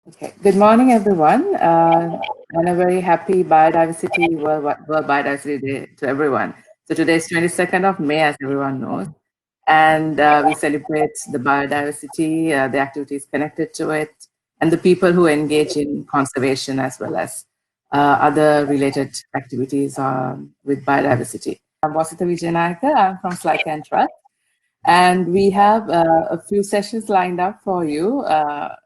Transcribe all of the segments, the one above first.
Okay. Good morning, everyone, and a very happy Biodiversity World Biodiversity Day to everyone. So today is 22nd of May, as everyone knows, and we celebrate the biodiversity, the activities connected to it, and the people who engage in conservation as well as other related activities with biodiversity. I'm Vasita Vijayanayaka. I'm from SLYCAN Trust. And we have a few sessions lined up for you.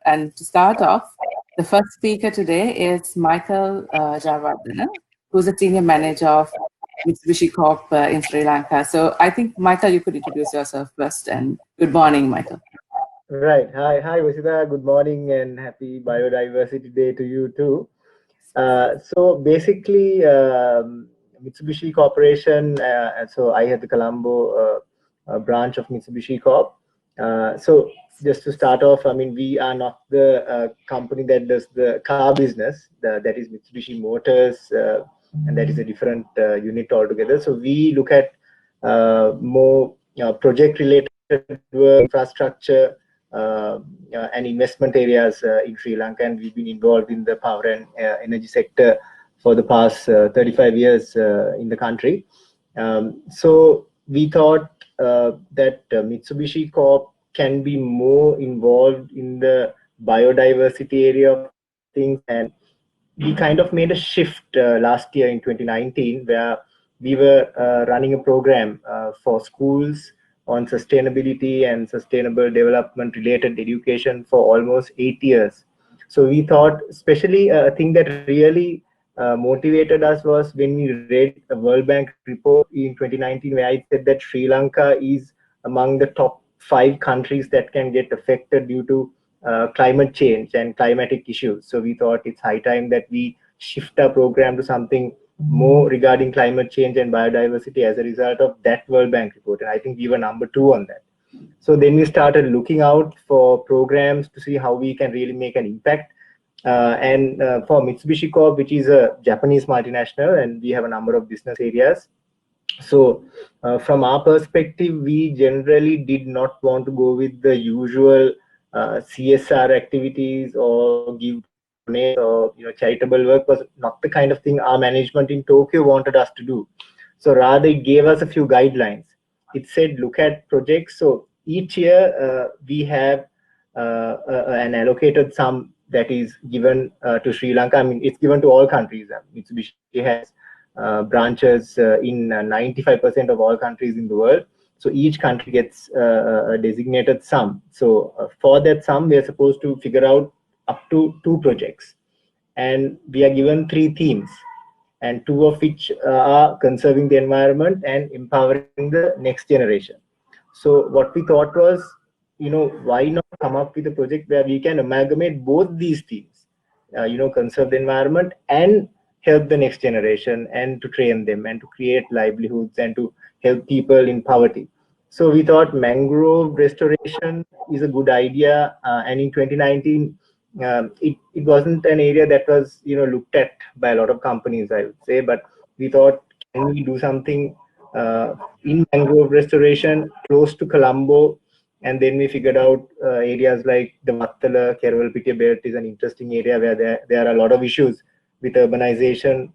And to start off, the first speaker today is Michael Jayawardana, who's a senior manager of Mitsubishi Corp in Sri Lanka. So I think, Michael, you could introduce yourself first. And good morning, Michael. Right. Hi, Vasudha. Good morning and happy Biodiversity Day to you too. So basically, Mitsubishi Corporation. So I had the Colombo branch of Mitsubishi Corp. So just to start off, I mean, we are not the company that does the car business. That is Mitsubishi Motors, and that is a different unit altogether. So we look at more project-related work, infrastructure, and investment areas in Sri Lanka, and we've been involved in the power and energy sector for the past 35 years in the country. So we thought that Mitsubishi Corp can be more involved in the biodiversity area of things, and we kind of made a shift last year in 2019 where we were running a program for schools on sustainability and sustainable development related education for almost 8 years. So we thought, especially a thing that really motivated us was when we read a World Bank report in 2019 where it said that Sri Lanka is among the top 5 countries that can get affected due to climate change and climatic issues. So we thought it's high time that we shift our program to something more regarding climate change and biodiversity as a result of that World Bank report. And I think we were #2 on that. So then we started looking out for programs to see how we can really make an impact. And for Mitsubishi Corp, which is a Japanese multinational, and we have a number of business areas. So from our perspective, we generally did not want to go with the usual CSR activities or give donate or charitable work was not the kind of thing our management in Tokyo wanted us to do. So rather, it gave us a few guidelines. It said, look at projects. So each year we have an allocated sum that is given to Sri Lanka. I mean, it's given to all countries. Mitsubishi has branches in 95% of all countries in the world. So each country gets a designated sum. So for that sum, we are supposed to figure out up to 2 projects. And we are given 3 themes, and 2 of which are conserving the environment and empowering the next generation. So what we thought was, why not come up with a project where we can amalgamate both these themes, conserve the environment and help the next generation, and to train them and to create livelihoods and to help people in poverty. So we thought mangrove restoration is a good idea, and in 2019 it wasn't an area that was looked at by a lot of companies, I would say, but we thought, can we do something in mangrove restoration close to Colombo? And then we figured out areas like the Mattala Kerawalpitiya belt is an interesting area where there are a lot of issues with urbanization,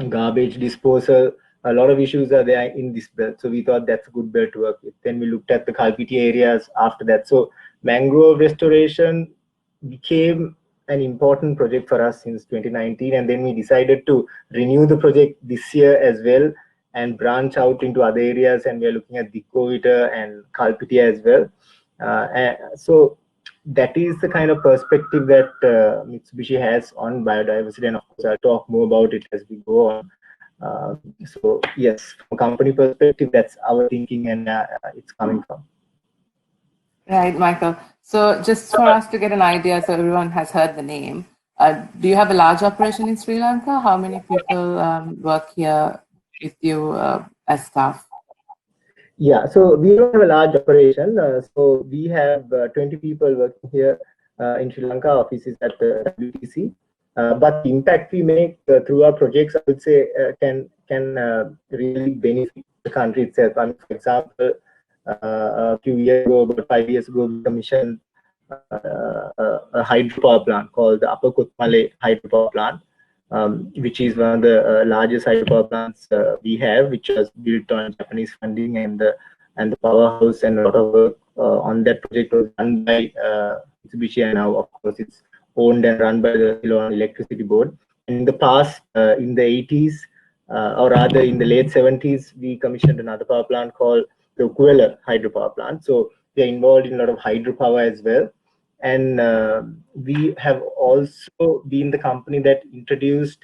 garbage disposal. A lot of issues are there in this belt. So we thought that's a good belt to work with. Then we looked at the Kalpiti areas after that. So mangrove restoration became an important project for us since 2019. And then we decided to renew the project this year as well and branch out into other areas. And we are looking at Dikkovita and Kalpiti as well. So that is the kind of perspective that Mitsubishi has on biodiversity, and of course I'll talk more about it as we go on. So yes, from a company perspective, that's our thinking, and it's coming from. Right, Michael. So just for us to get an idea, so everyone has heard the name, do you have a large operation in Sri Lanka? How many people work here with you as staff? Yeah, so we don't have a large operation. So we have 20 people working here in Sri Lanka. Office is at the WTC. But the impact we make through our projects, I would say, can really benefit the country itself. I mean, for example, a few years ago, about 5 years ago, we commissioned a hydropower plant called the Upper Kotmale Hydropower Plant, which is one of the largest hydropower plants we have, which was built on Japanese funding, and the powerhouse and a lot of work on that project was done by Mitsubishi, and now of course it's owned and run by the Ceylon Electricity Board. And in the past, in the 80s, or rather in the late 70s, we commissioned another power plant called the Ukuela hydropower plant. So we are involved in a lot of hydropower as well. And we have also been the company that introduced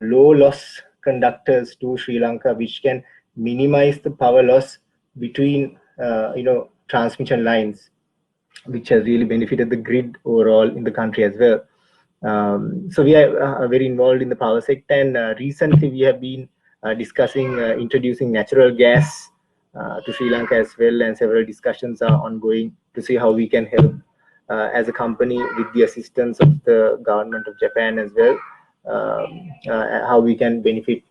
low loss conductors to Sri Lanka, which can minimize the power loss between transmission lines, which has really benefited the grid overall in the country as well. So we are very involved in the power sector, and recently we have been discussing introducing natural gas to Sri Lanka as well, and several discussions are ongoing to see how we can help as a company with the assistance of the government of Japan as well, how we can benefit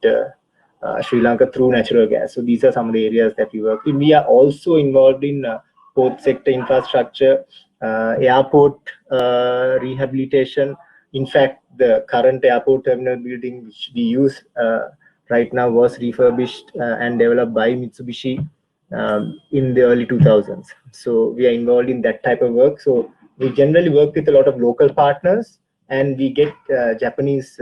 Sri Lanka through natural gas. So these are some of the areas that we work in. We are also involved in port sector infrastructure, airport rehabilitation. In fact, the current airport terminal building which we use right now was refurbished and developed by Mitsubishi in the early 2000s. So we are involved in that type of work. So we generally work with a lot of local partners, and we get Japanese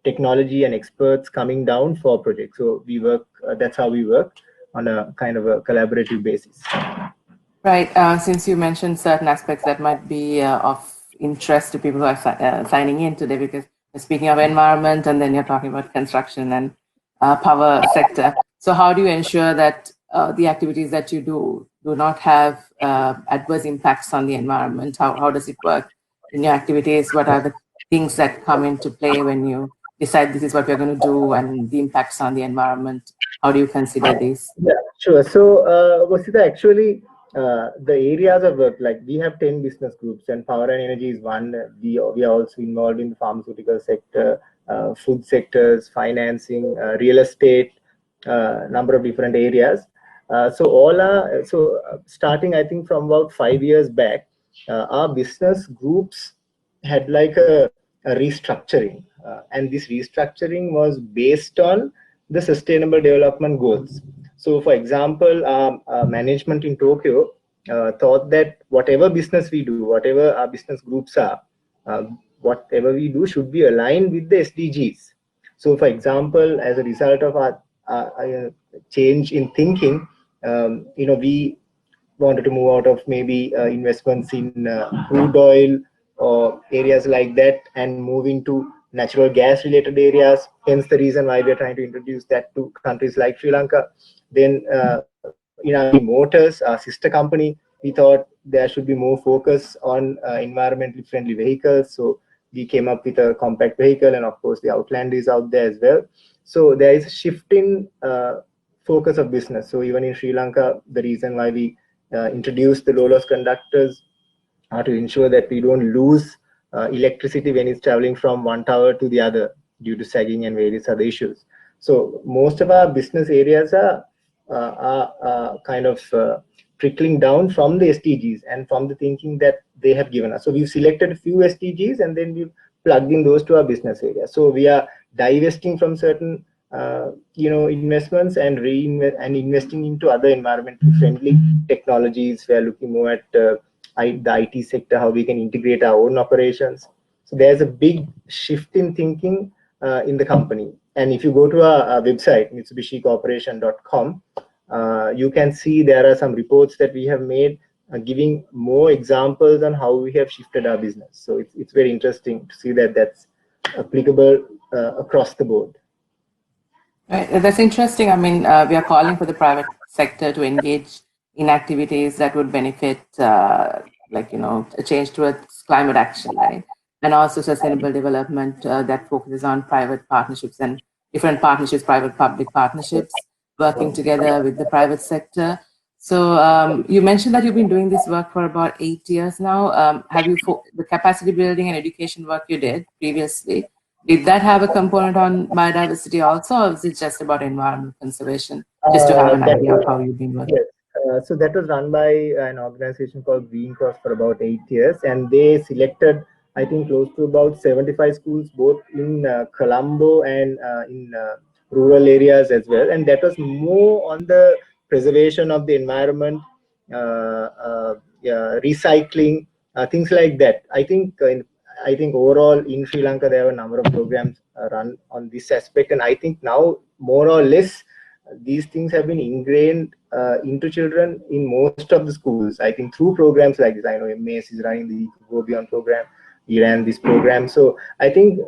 technology and experts coming down for projects. So we work, that's how we work on a kind of a collaborative basis. Right. Since you mentioned certain aspects that might be of interest to people who are signing in today, because speaking of environment and then you're talking about construction and power sector. So how do you ensure that the activities that you do not have adverse impacts on the environment? How does it work in your activities? What are the things that come into play when you decide this is what we're going to do, and the impacts on the environment? How do you consider these? Yeah, sure. So, Vasudha, actually, the areas of work, like we have 10 business groups, and power and energy is one. We are also involved in the pharmaceutical sector, food sectors, financing, real estate, number of different areas. Starting, I think, from about 5 years back, our business groups had like a restructuring, and this restructuring was based on the sustainable development goals. So, for example, management in Tokyo thought that whatever business we do, whatever our business groups are, whatever we do should be aligned with the SDGs. So, for example, as a result of our change in thinking, we wanted to move out of maybe investments in crude oil or areas like that, and move into natural gas related areas. Hence the reason why we're trying to introduce that to countries like Sri Lanka. Then in our Motors, our sister company, we thought there should be more focus on environmentally friendly vehicles. So we came up with a compact vehicle, and of course the Outlander is out there as well. So there is a shift in focus of business. So even in Sri Lanka, the reason why we introduced the low loss conductors are to ensure that we don't lose electricity when it's traveling from one tower to the other due to sagging and various other issues. So most of our business areas are kind of trickling down from the SDGs and from the thinking that they have given us. So we've selected a few SDGs, and then we've plugged in those to our business areas. So we are divesting from certain investments and investing into other environmentally friendly technologies. We are looking more at the IT sector, how we can integrate our own operations. So there's a big shift in thinking in the company. And if you go to our website, mitsubishicorporation.com, you can see there are some reports that we have made giving more examples on how we have shifted our business. So it's very interesting to see that that's applicable across the board. Right. That's interesting. I mean, we are calling for the private sector to engage in activities that would benefit, a change towards climate action, right? And also sustainable development that focuses on private partnerships and different partnerships, private-public partnerships, working together with the private sector. So you mentioned that you've been doing this work for about 8 years now. Have you, the capacity building and education work you did previously, did that have a component on biodiversity also, or is it just about environmental conservation, just to have an idea of how you've been working? Yes. So that was run by an organization called Green Cross for about 8 years, and they selected, I think, close to about 75 schools, both in Colombo and in rural areas as well. And that was more on the preservation of the environment, yeah, recycling, things like that. I think overall in Sri Lanka there were a number of programs run on this aspect, and I think now more or less these things have been ingrained into children in most of the schools. I think through programs like this. I know MAS is running the Go Beyond program. We ran this program. So I think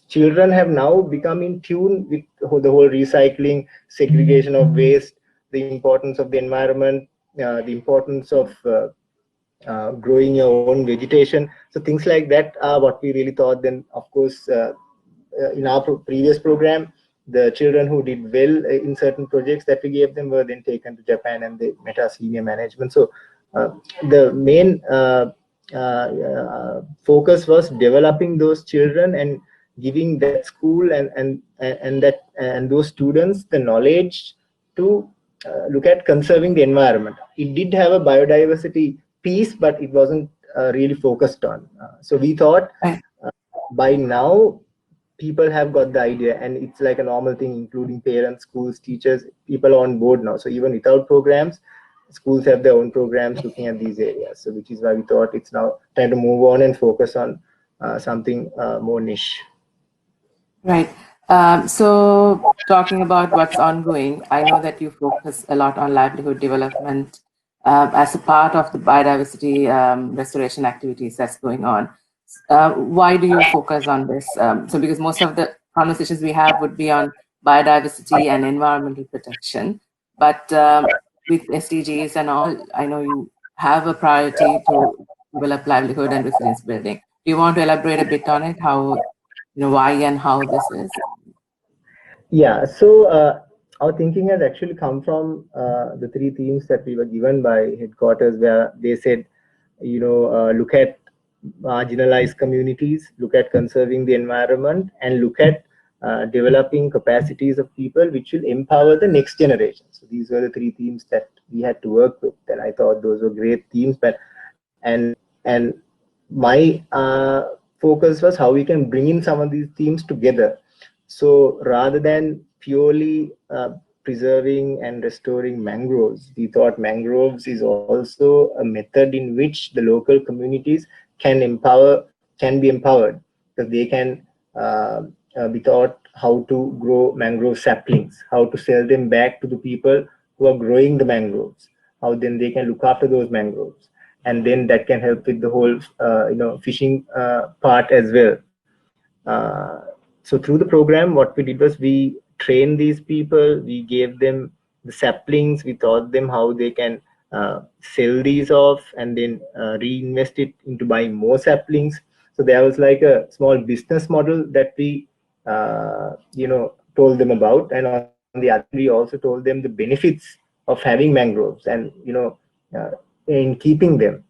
children have now become in tune with the whole recycling, segregation of waste, the importance of the environment, the importance of growing your own vegetation. So things like that are what we really thought. Then, of course, in our previous program, the children who did well in certain projects that we gave them were then taken to Japan and they met our senior management. So the main focus was developing those children and giving that school and those students the knowledge to look at conserving the environment. It did have a biodiversity piece, but it wasn't really focused on. So we thought Right. by now people have got the idea, and it's like a normal thing, including parents, schools, teachers. People are on board now. So even without programs, schools have their own programs looking at these areas. So which is why we thought it's now time to move on and focus on something more niche. Right. So talking about what's ongoing, I know that you focus a lot on livelihood development as a part of the biodiversity restoration activities that's going on. Why do you focus on this? So because most of the conversations we have would be on biodiversity and environmental protection, but with SDGs and all, I know you have a priority to develop livelihood and resilience building. Do you want to elaborate a bit on it? How, why and how this is? Yeah, so our thinking has actually come from the three themes that we were given by headquarters, where they said, look at marginalized communities, look at conserving the environment, and look at developing capacities of people which will empower the next generation. So these were the three themes that we had to work with, and I thought those were great themes. But and my focus was how we can bring in some of these themes together. So rather than purely preserving and restoring mangroves, we thought mangroves is also a method in which the local communities can be empowered, because they can be taught how to grow mangrove saplings, how to sell them back to the people who are growing the mangroves, how then they can look after those mangroves, and then that can help with the whole fishing part as well. So through the program, what we did was we trained these people, we gave them the saplings, we taught them how they can sell these off and then reinvest it into buying more saplings. So there was like a small business model that we told them about, and on the other hand we also told them the benefits of having mangroves and uh, in keeping them.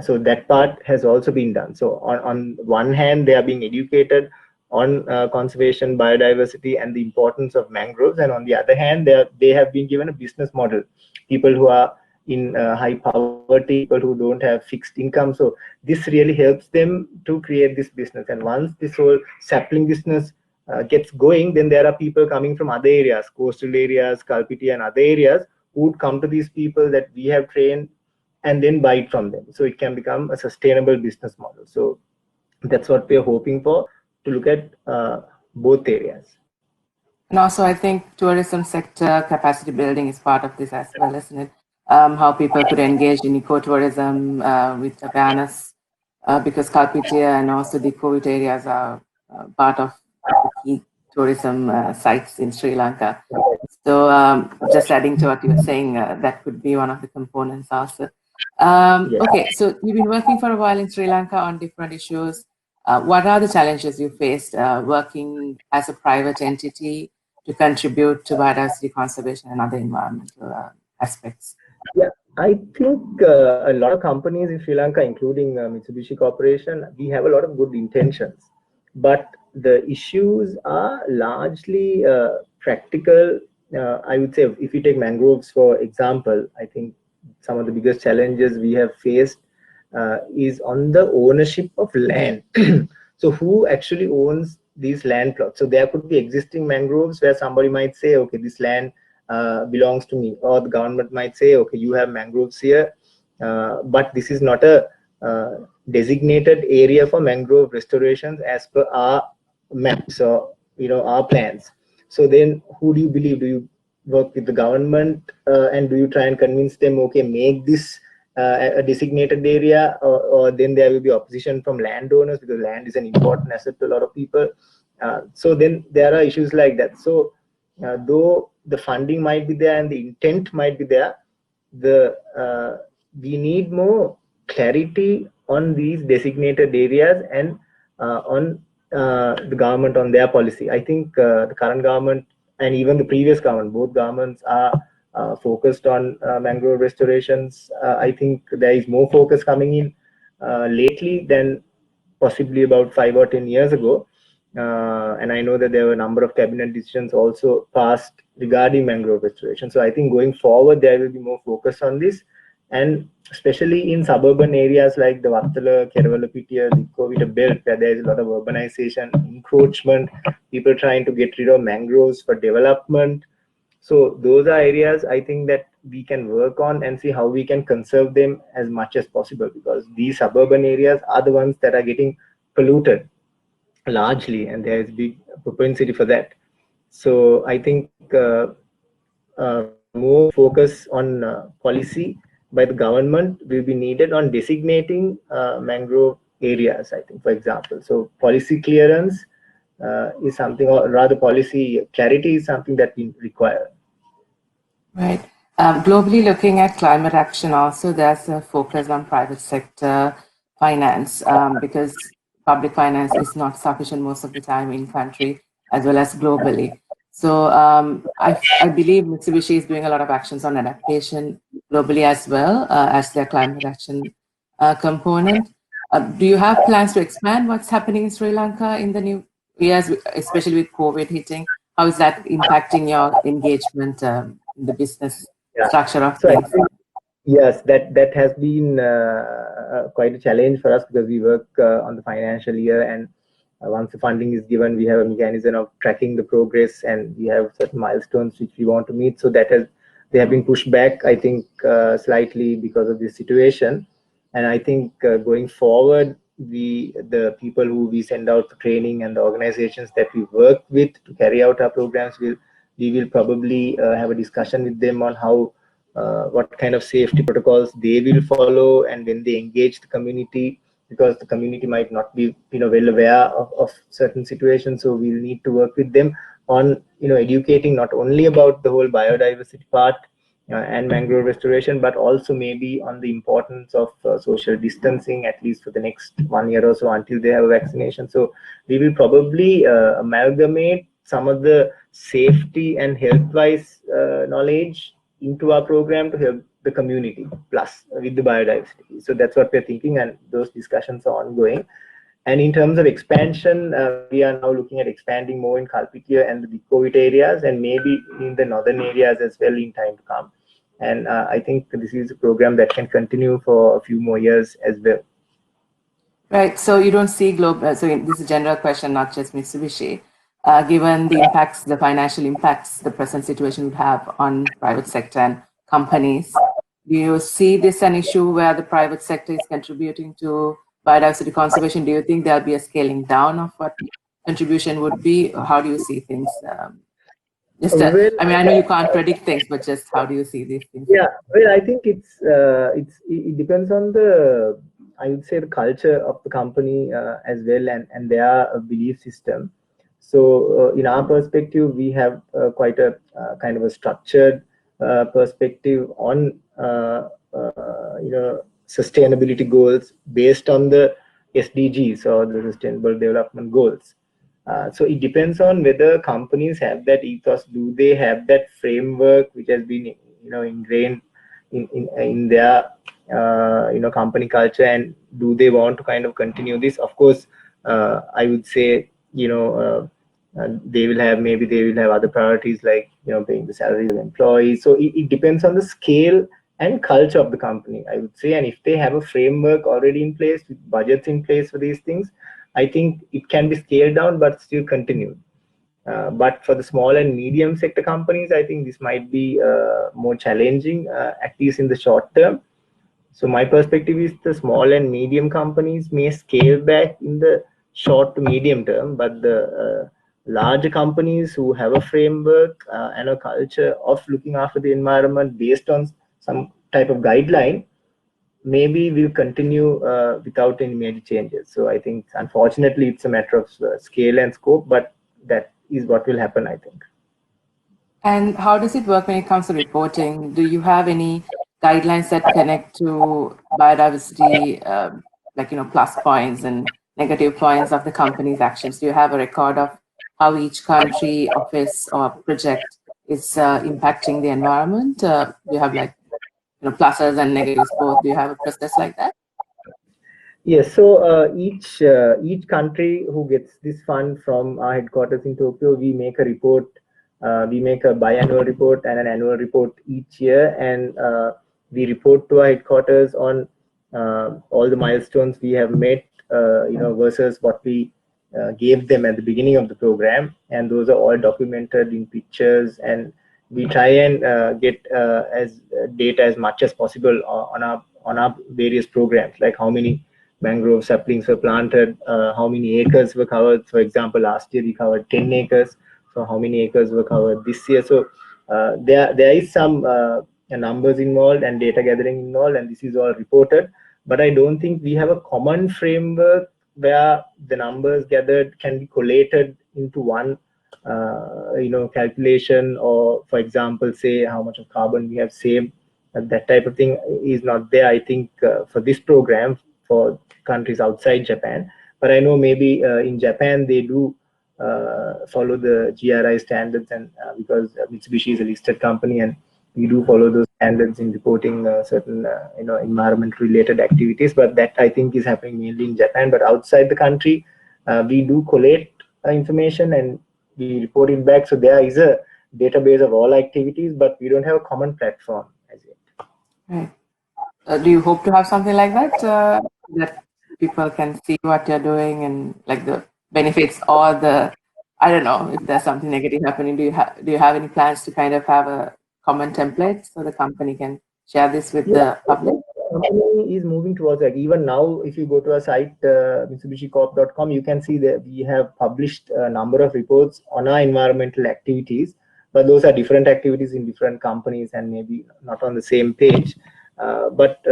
So that part has also been done. So on one hand, they are being educated on conservation, biodiversity, and the importance of mangroves, and on the other hand, they have been given a business model. People who are in high poverty, people who don't have fixed income. So this really helps them to create this business. And once this whole sapling business gets going, then there are people coming from other areas, coastal areas, Kalpiti, and other areas, who would come to these people that we have trained and then buy it from them. So it can become a sustainable business model. So that's what we're hoping for, to look at both areas. And also, I think tourism sector capacity building is part of this as well, isn't it? How people could engage in ecotourism with awareness, because Kalpitia and also the COVID areas are part of the key tourism sites in Sri Lanka. So just adding to what you were saying, that could be one of the components also. Yes. Okay, so you've been working for a while in Sri Lanka on different issues. What are the challenges you faced working as a private entity to contribute to biodiversity conservation and other environmental aspects? Yeah, I think a lot of companies in Sri Lanka, including Mitsubishi Corporation, we have a lot of good intentions, but the issues are largely practical I would say if you take mangroves for example, I think some of the biggest challenges we have faced is on the ownership of land. So who actually owns these land plots? So there could be existing mangroves where somebody might say, okay, this land belongs to me, or the government might say, okay, you have mangroves here, but this is not a designated area for mangrove restorations as per our maps or our plans. So then who do you believe? Do you work with the government and do you try and convince them, okay, make this a designated area, or then there will be opposition from landowners because land is an important asset to a lot of people. So then there are issues like that. So though the funding might be there and the intent might be there, we need more clarity on these designated areas and on the government on their policy. I think the current government and even the previous government, both governments are focused on mangrove restorations. I think there is more focus coming in lately than possibly about 5 or 10 years ago. And I know that there were a number of cabinet decisions also passed regarding mangrove restoration. So I think going forward, there will be more focus on this. And especially in suburban areas like the Vattala, Kerawalapitiya, Dikkovita belt, where there is a lot of urbanization, encroachment, people trying to get rid of mangroves for development. So those are areas I think that we can work on and see how we can conserve them as much as possible, because these suburban areas are the ones that are getting polluted largely, and there is big propensity for that. So I think more focus on policy by the government will be needed on designating mangrove areas, I think, for example. So policy clearance is something, or rather policy clarity is something that we require. Right. Globally, looking at climate action, also there's a focus on private sector finance because public finance is not sufficient most of the time in country as well as globally. So I believe Mitsubishi is doing a lot of actions on adaptation globally as well as their climate action component. Do you have plans to expand what's happening in Sri Lanka in the new years, especially with COVID hitting? How is that impacting your engagement in the business Yeah. structure of So I things? think, yes, that has been quite a challenge for us because we work on the financial year, and once the funding is given, we have a mechanism of tracking the progress, and we have certain milestones which we want to meet. So they have been pushed back, I think, slightly because of this situation. And I think going forward, the people who we send out for training and the organizations that we work with to carry out our programs we will probably have a discussion with them on how what kind of safety protocols they will follow, and when they engage the community, because the community might not be well aware of certain situations. So we'll need to work with them on educating not only about the whole biodiversity part and mangrove restoration, but also maybe on the importance of social distancing, at least for the next 1 year or so until they have a vaccination. So we will probably amalgamate some of the safety and health-wise knowledge into our program to help the community plus with the biodiversity. So that's what we're thinking, and those discussions are ongoing. And in terms of expansion, we are now looking at expanding more in Kalpitiya and the Dikkovita areas, and maybe in the northern areas as well in time to come. And I think this is a program that can continue for a few more years as well. Right. So you don't see global. So this is a general question, not just Mitsubishi. Given the impacts, the financial impacts the present situation would have on private sector and companies, do you see this an issue where the private sector is contributing to biodiversity conservation? Do you think there'll be a scaling down of what contribution would be? Or how do you see things? Well, I mean, I know you can't predict things, but just how do you see these things? yeah, well, I think it depends on the, I would say, the culture of the company as well, and their belief system. So in our perspective, we have quite a kind of a structured perspective on sustainability goals based on the SDGs, or the Sustainable Development Goals. So it depends on whether companies have that ethos. Do they have that framework which has been ingrained in their company culture, and do they want to kind of continue this? Of course, I would say they will have, maybe they will have other priorities like, paying the salaries of employees. So it depends on the scale and culture of the company, I would say. And if they have a framework already in place with budgets in place for these things, I think it can be scaled down but still continued. But for the small and medium sector companies, I think this might be more challenging, at least in the short term. So my perspective is the small and medium companies may scale back in the short to medium term, but the larger companies who have a framework and a culture of looking after the environment based on some type of guideline, maybe will continue without any major changes. So I think, unfortunately, it's a matter of scale and scope, but that is what will happen, I think. And how does it work when it comes to reporting? Do you have any guidelines that connect to biodiversity, like, plus points and negative points of the company's actions? Do you have a record of how each country, office, or project is impacting the environment? Do you have, like, pluses and negatives both? Do you have a process like that? Yes, so each country who gets this fund from our headquarters in Tokyo, we make a report. We make a biannual report and an annual report each year, and we report to our headquarters on all the milestones we have met, versus what we gave them at the beginning of the program, and those are all documented in pictures. And we try and get as data as much as possible on our various programs, like how many mangrove saplings were planted, how many acres were covered. For example, last year we covered 10 acres. So how many acres were covered this year? So there is some numbers involved and data gathering involved, and this is all reported. But I don't think we have a common framework where the numbers gathered can be collated into one calculation, or, for example, say how much of carbon we have saved. That type of thing is not there, I think, for this program for countries outside Japan. But I know maybe in Japan they do follow the GRI standards, and because Mitsubishi is a listed company, and we do follow those standards in reporting certain environment related activities. But that, I think, is happening mainly in Japan. But outside the country, we do collect information and we report it back. So there is a database of all activities, but we don't have a common platform as yet. Right. Do you hope to have something like that, that people can see what you're doing and, like, the benefits, or I don't know, if there's something negative happening, do you have any plans to kind of have a common template so the company can share this with the public? Company is moving towards that. Even now, if you go to our site, mitsubishicorp.com, you can see that we have published a number of reports on our environmental activities, but those are different activities in different companies and maybe not on the same page. Most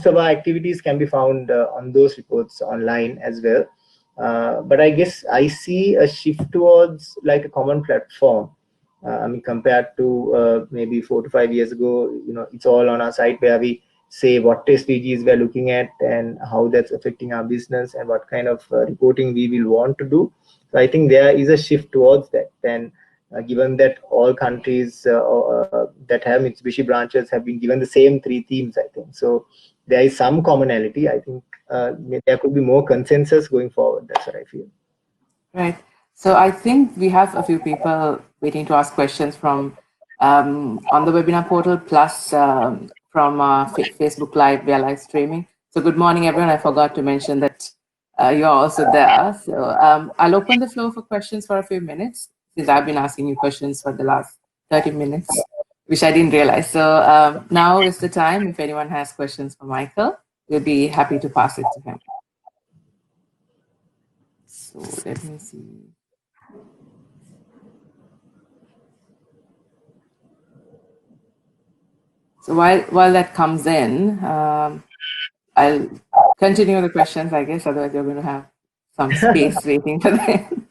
of our activities can be found on those reports online as well. But I guess I see a shift towards like a common platform. I mean, compared to maybe 4 to 5 years ago, it's all on our site where we say what SDGs we're looking at and how that's affecting our business and what kind of reporting we will want to do. So I think there is a shift towards that. And given that all countries that have Mitsubishi branches have been given the same 3 themes, I think. So there is some commonality. I think there could be more consensus going forward. That's what I feel. Right. So I think we have a few people waiting to ask questions from on the webinar portal, plus from Facebook Live. We are live streaming. So good morning, everyone. I forgot to mention that you're also there. So I'll open the floor for questions for a few minutes, since I've been asking you questions for the last 30 minutes, which I didn't realize. So now is the time. If anyone has questions for Michael, we'll be happy to pass it to him. So let me see. So while that comes in, I'll continue the questions, I guess. Otherwise, you're going to have some space waiting for them.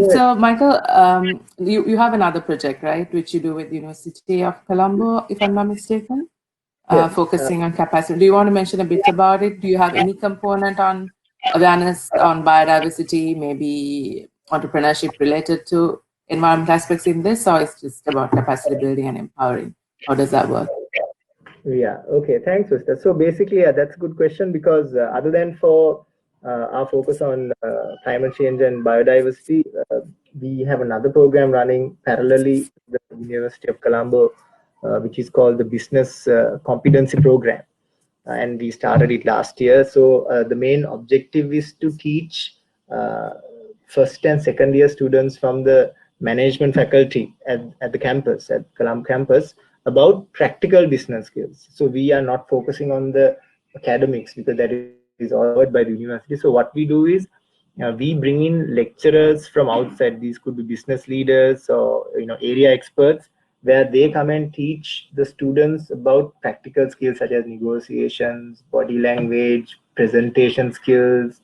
So, Michael, you have another project, right, which you do with the University of Colombo, if I'm not mistaken, focusing on capacity. Do you want to mention a bit about it? Do you have any component on awareness on biodiversity, maybe entrepreneurship related to environmental aspects in this, or it's just about capacity building and empowering? How does that work? Yeah. Okay. Thanks, Vista. So basically, that's a good question, because other than for our focus on climate change and biodiversity, we have another program running parallelly with the University of Colombo, which is called the Business Competency Program. And we started it last year. So the main objective is to teach first and second year students from the management faculty at the campus, at Colombo campus, about practical business skills. So we are not focusing on the academics because that is all covered by the university. So what we do is we bring in lecturers from outside. These could be business leaders or area experts, where they come and teach the students about practical skills such as negotiations, body language, presentation skills.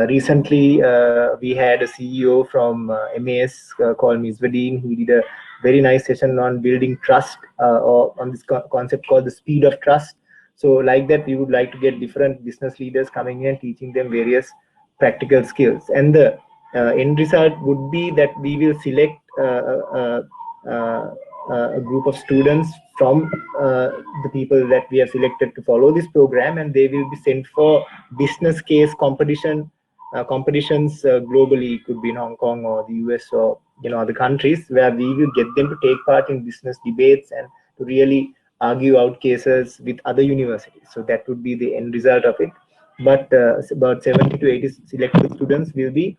Recently, we had a CEO from MAS called Mitsubishi. He did a very nice session on building trust, or on this concept called the speed of trust. So like that, we would like to get different business leaders coming in and teaching them various practical skills. And the end result would be that we will select a group of students from the people that we have selected to follow this program, and they will be sent for business case competitions globally. It could be in Hong Kong or the US or other countries, where we will get them to take part in business debates and to really argue out cases with other universities. So that would be the end result of it. But about 70 to 80 selected students will be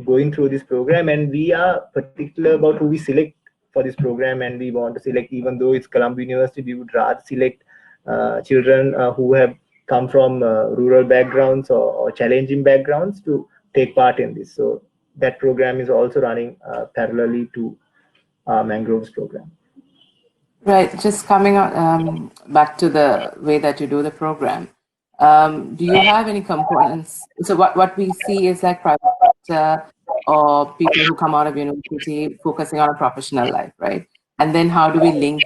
going through this program, and we are particular about who we select for this program. And we want to select, even though it's Colombo University, we would rather select children who have come from rural backgrounds or challenging backgrounds to take part in this. So that program is also running parallelly to Mangroves program. Right. Just coming on, back to the way that you do the program. Do you have any components? So what we see is like private sector or people who come out of university focusing on a professional life, right? And then how do we link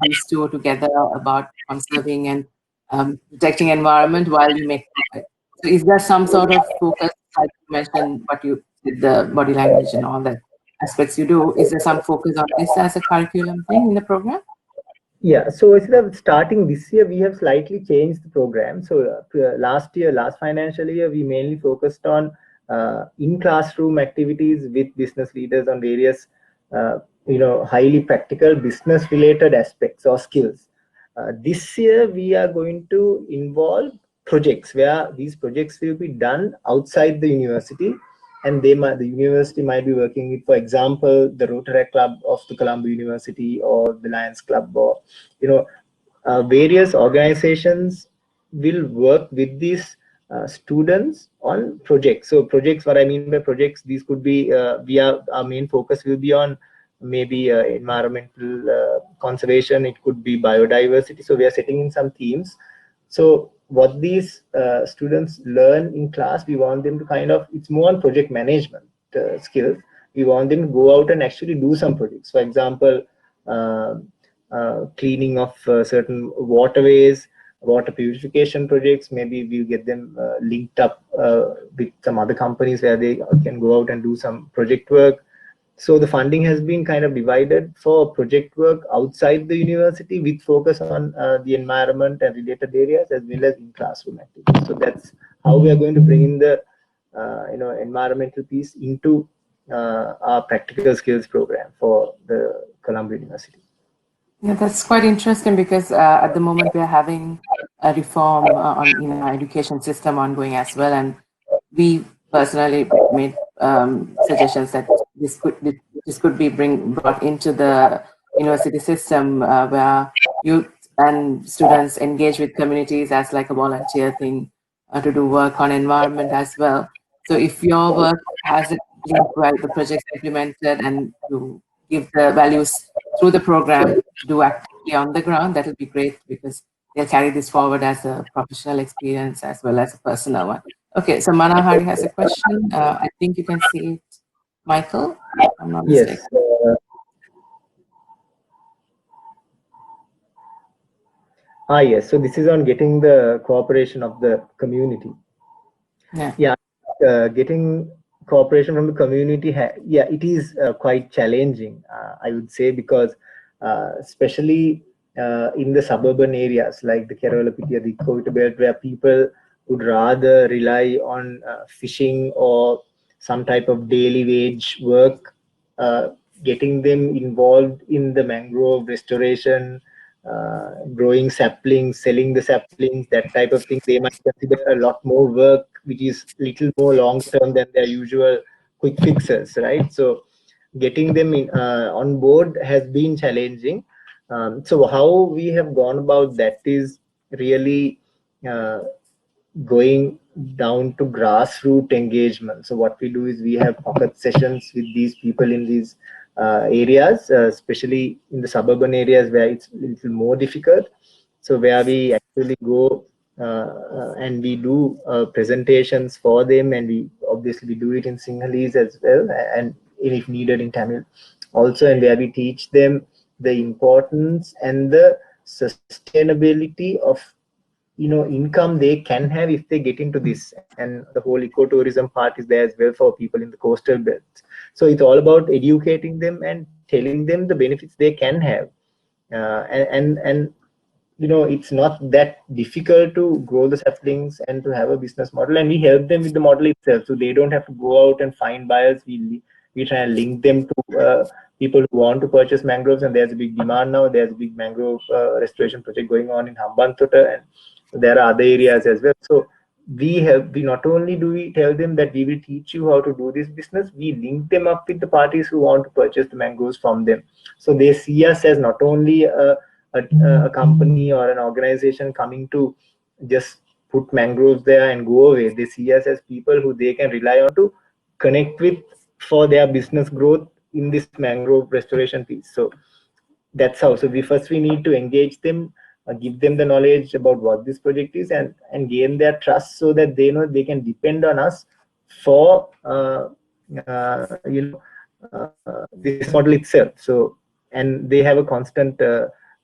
these two together about conserving and protecting environment while we make profit? So is there some sort of focus, like you mentioned, what you did, the body language and all that aspects you do? Is there some focus on this as a curriculum thing in the program? Yeah, so instead of starting this year, we have slightly changed the program. So last financial year, we mainly focused on in classroom activities with business leaders on various, highly practical business related aspects or skills. This year, we are going to involve projects, where these projects will be done outside the university, and the university might be working with, for example, the Rotary Club of the Colombo University, or the Lions Club, or various organizations will work with these students on projects. So projects, what I mean by projects, these could be our main focus will be on maybe environmental conservation. It could be biodiversity. So we are setting in some themes. So what these students learn in class, we want them to it's more on project management skills. We want them to go out and actually do some projects. For example, cleaning of certain waterways, water purification projects. Maybe we'll get them linked up with some other companies where they can go out and do some project work. So the funding has been kind of divided for project work outside the university with focus on the environment and related areas, as well as in classroom activities. So that's how we are going to bring in the environmental piece into our practical skills program for the Colombo University. Yeah, that's quite interesting because at the moment we are having a reform on in our education system ongoing as well, and we personally made suggestions that this could be brought into the university system where youth and students engage with communities as like a volunteer thing to do work on environment as well. So if your work has a link where the projects implemented and you give the values through the program to do actively on the ground, that will be great because they'll carry this forward as a professional experience as well as a personal one. Okay, so Manahari has a question. I think you can see it, Michael, if I'm not mistaken. Yes. Yes. So this is on getting the cooperation of the community. Yeah. Getting cooperation from the community, it is quite challenging, I would say, because especially in the suburban areas like the Kerala Piti, the Kovita belt, where people would rather rely on fishing or some type of daily wage work, uh, getting them involved in the mangrove restoration, growing saplings, selling the saplings, that type of thing, they might consider a lot more work, which is little more long term than their usual quick fixes, right? So getting them on board has been challenging. So how we have gone about that is really uh, going down to grassroots engagement. So what we do is we have pocket sessions with these people in these areas, especially in the suburban areas where it's a little more difficult. So where we actually go and we do presentations for them, and we obviously we do it in Sinhalese as well, and if needed in Tamil also, and where we teach them the importance and the sustainability of income they can have if they get into this, and the whole ecotourism part is there as well for people in the coastal belts. So it's all about educating them and telling them the benefits they can have, and it's not that difficult to grow the saplings and to have a business model, and we help them with the model itself, so they don't have to go out and find buyers. We try and link them to people who want to purchase mangroves, and there's a big demand now. There's a big mangrove restoration project going on in Hambantota, and there are other areas as well. So we not only do we tell them that we will teach you how to do this business, we link them up with the parties who want to purchase the mangroves from them. So they see us as not only a company or an organization coming to just put mangroves there and go away. They see us as people who they can rely on to connect with for their business growth in this mangrove restoration piece. So that's how. So we need to engage them, give them the knowledge about what this project is, and gain their trust so that they know they can depend on us for this model itself. So, and they have a constant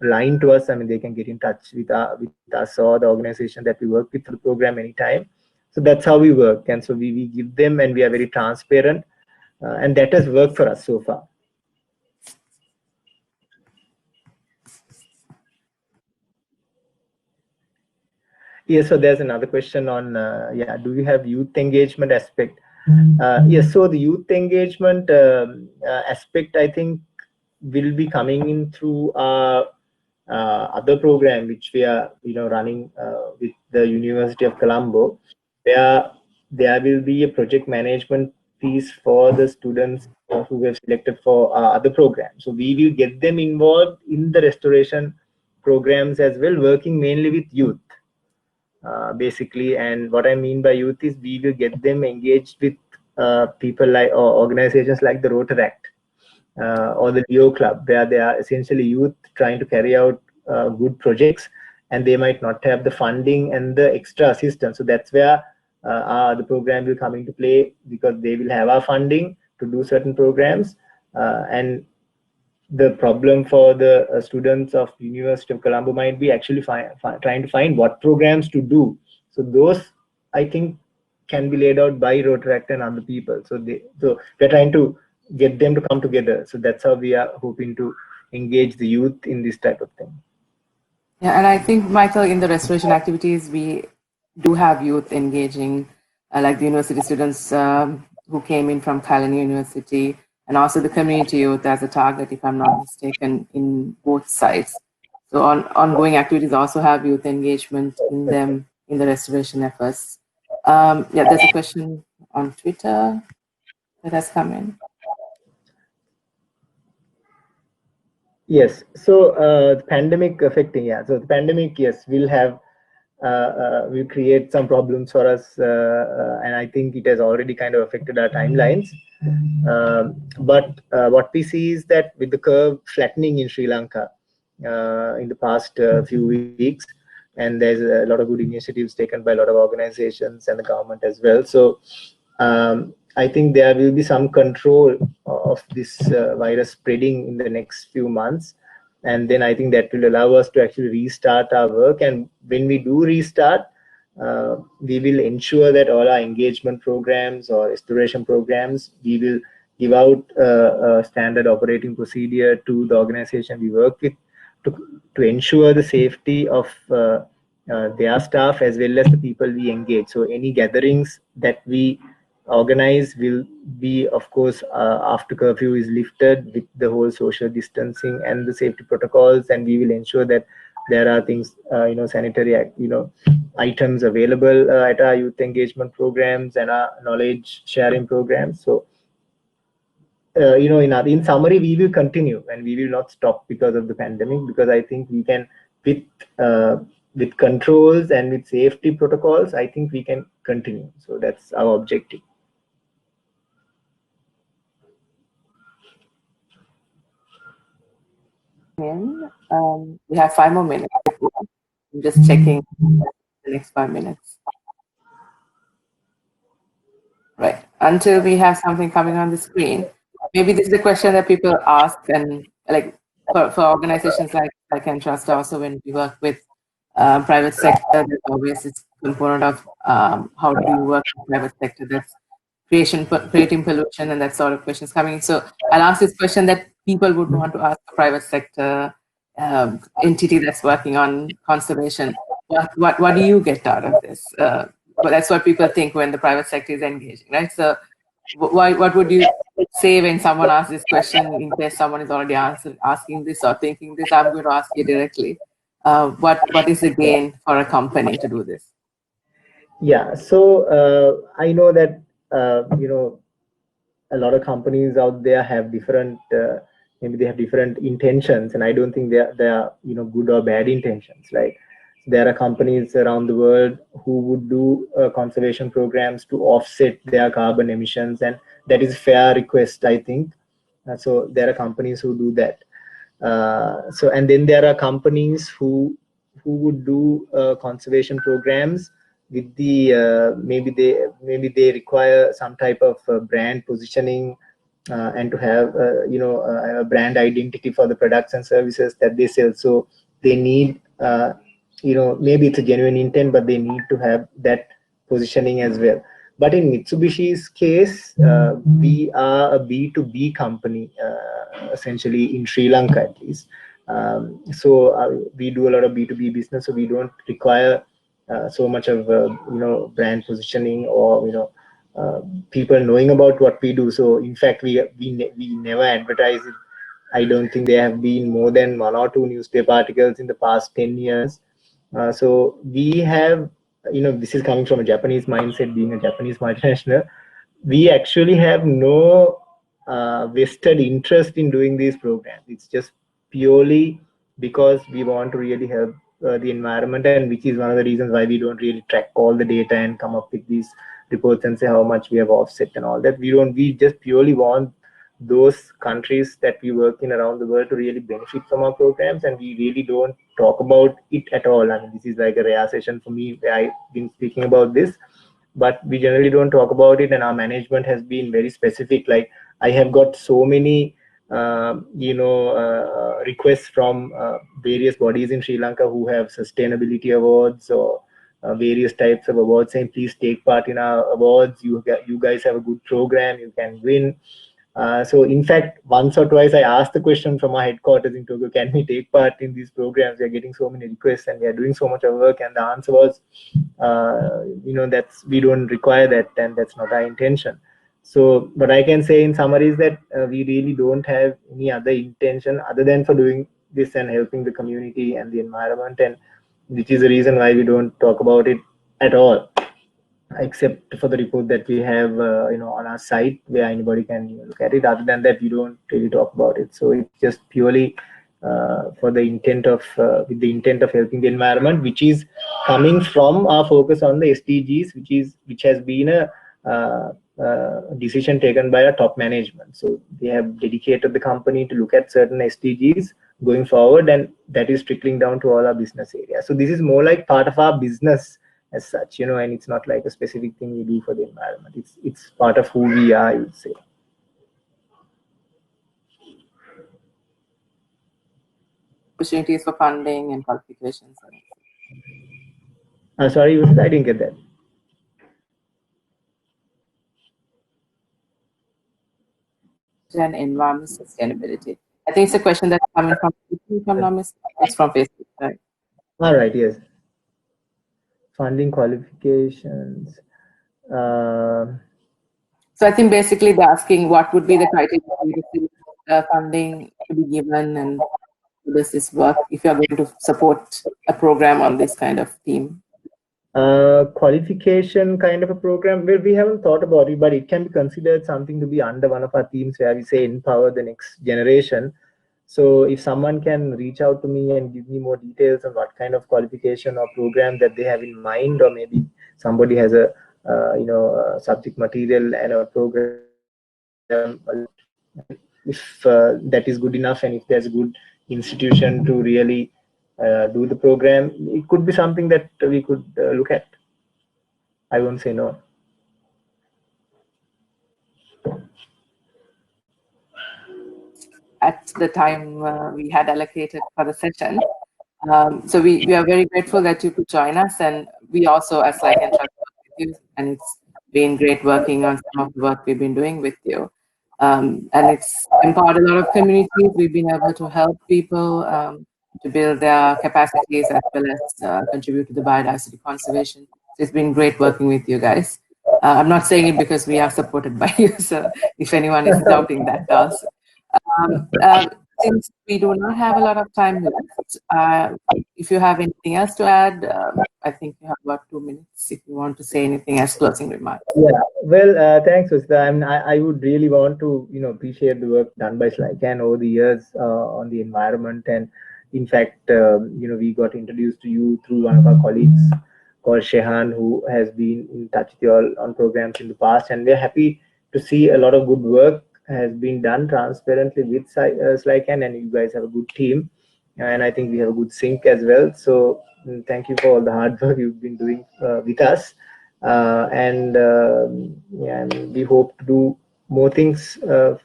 line to us. I mean, they can get in touch with us or the organization that we work with for the program anytime. So that's how we work, and so we give them, and we are very transparent, and that has worked for us so far. Yes, so there's another question on, do we have youth engagement aspect? Yes, so the youth engagement aspect, I think, will be coming in through our other program, which we are, running with the University of Colombo, where there will be a project management piece for the students who were selected for other programs. So we will get them involved in the restoration programs as well, working mainly with youth. Basically, and what I mean by youth is we will get them engaged with people like, or organizations like the Rotaract or the Leo Club, where they are essentially youth trying to carry out good projects, and they might not have the funding and the extra assistance. So that's where the program will come into play, because they will have our funding to do certain programs, and the problem for the students of University of Colombo might be actually trying to find what programs to do. So those, I think, can be laid out by Rotaract and other people. So we're trying to get them to come together. So that's how we are hoping to engage the youth in this type of thing. Yeah, and I think, Michael, in the restoration activities, we do have youth engaging, like the university students who came in from Kalani University, and also the community youth as a target, if I'm not mistaken, in both sides. So ongoing activities also have youth engagement in them in the restoration efforts. Yeah, there's a question on Twitter that has come in. Yes. So the pandemic affecting, so the pandemic, yes, will create some problems for us, and I think it has already kind of affected our timelines. But what we see is that with the curve flattening in Sri Lanka in the past few weeks, and there's a lot of good initiatives taken by a lot of organizations and the government as well. So I think there will be some control of this virus spreading in the next few months, and then I think that will allow us to actually restart our work. And when we do restart, we will ensure that all our engagement programs or restoration programs, we will give out a standard operating procedure to the organization we work with to ensure the safety of their staff as well as the people we engage. So any gatherings that we organize will be, of course, after curfew is lifted with the whole social distancing and the safety protocols, and we will ensure that there are things, sanitary, items available at our youth engagement programs and our knowledge sharing programs. So in summary, we will continue and we will not stop because of the pandemic, because I think we can, with uh, with controls and with safety protocols, I think we can continue. So that's our objective. We have 5 more minutes. I'm just checking the next 5 minutes. Right. Until we have something coming on the screen. Maybe this is the question that people ask, and like for organizations like SLYCAN Trust, also when we work with private sector, there's always this component of how do you work with private sector that's creating pollution and that sort of questions coming. So I'll ask this question that people would want to ask the private sector entity that's working on conservation. What do you get out of this? But that's what people think when the private sector is engaging, right? So what would you say when someone asks this question, in case someone is already asking this or thinking this? I'm going to ask you directly. What is the gain for a company to do this? Yeah, so I know that a lot of companies out there have different, maybe they have different intentions, and I don't think they are good or bad intentions. Like, there are companies around the world who would do conservation programs to offset their carbon emissions, and that is a fair request, I think. So there are companies who do that. So, and then there are companies who would do conservation programs with the maybe they require some type of brand positioning, and to have a brand identity for the products and services that they sell. So they need, maybe it's a genuine intent, but they need to have that positioning as well. But in Mitsubishi's case, we are a B2B company, essentially in Sri Lanka at least. So we do a lot of B2B business, so we don't require so much of brand positioning or people knowing about what we do. So in fact, we never advertise it. I don't think there have been more than one or two newspaper articles in the past 10 years. So we have, this is coming from a Japanese mindset, being a Japanese multinational. We actually have no vested interest in doing these programs. It's just purely because we want to really help the environment, and which is one of the reasons why we don't really track all the data and come up with these reports and say how much we have offset and all that. We just purely want those countries that we work in around the world to really benefit from our programs, and we really don't talk about it at all. I mean, this is like a rare session for me where I've been speaking about this, but we generally don't talk about it, and our management has been very specific. Like, I have got so many requests from various bodies in Sri Lanka who have sustainability awards or various types of awards, saying please take part in our awards. You guys have a good program, you can win. So in fact, once or twice I asked the question from our headquarters in Tokyo, can we take part in these programs? We are getting so many requests and we are doing so much of work. And the answer was, we don't require that, and that's not our intention. So what I can say in summary is that we really don't have any other intention other than for doing this and helping the community and the environment, and which is the reason why we don't talk about it at all, except for the report that we have on our site where anybody can look at it. Other than that, we don't really talk about it. So it's just purely for the intent of with the intent of helping the environment, which is coming from our focus on the SDGs, which has been a decision taken by our top management. So they have dedicated the company to look at certain SDGs going forward, and that is trickling down to all our business areas. So this is more like part of our business as such, and it's not like a specific thing we do for the environment. It's part of who we are, I would say. Opportunities for funding and qualifications. Sorry, I didn't get that. And environment sustainability. I think it's a question that's coming from, if I'm not mistaken, it's from Facebook, right? All right, yes. funding qualifications. So I think basically they're asking what would be the criteria for you to see funding to be given, and does this work if you're going to support a program on this kind of theme? Qualification kind of a program, where we haven't thought about it, but it can be considered something to be under one of our themes where we say empower the next generation. So if someone can reach out to me and give me more details on what kind of qualification or program that they have in mind, or maybe somebody has a subject material and a program, if that is good enough, and if there's a good institution to really do the program, it could be something that we could look at. I won't say no. At the time we had allocated for the session. So we are very grateful that you could join us, and we also, as SLYCAN Trust, work with you, and it's been great working on some of the work we've been doing with you. And it's empowered a lot of communities. We've been able to help people to build their capacities as well as contribute to the biodiversity conservation. So it's been great working with you guys. I'm not saying it because we are supported by you, so if anyone is doubting that also. Since we do not have a lot of time left, if you have anything else to add, I think you have about 2 minutes if you want to say anything as closing remarks. Yeah, well, thanks, Usda. I would really want to, appreciate the work done by SLYCAN over the years on the environment. And in fact, we got introduced to you through one of our colleagues called Shehan, who has been in touch with you all on programs in the past. And we're happy to see a lot of good work has been done transparently with SLYCAN, and you guys have a good team. And I think we have a good sync as well. So thank you for all the hard work you've been doing with us. And we hope to do more things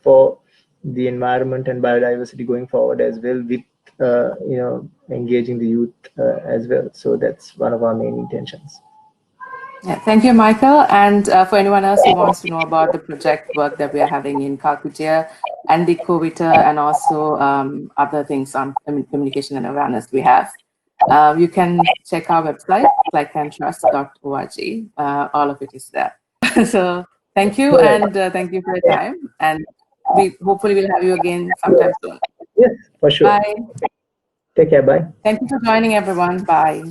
for the environment and biodiversity going forward as well, with engaging the youth as well. So that's one of our main intentions. Yeah, thank you, Michael. And for anyone else who wants to know about the project work that we are having in Kalkutia and the Kovita, and also other things on communication and awareness we have, you can check our website, slycantrust.org. All of it is there. So thank you, and thank you for your time. And we hopefully will have you again sometime soon. Yes, for sure. Bye. Take care. Bye. Thank you for joining, everyone. Bye.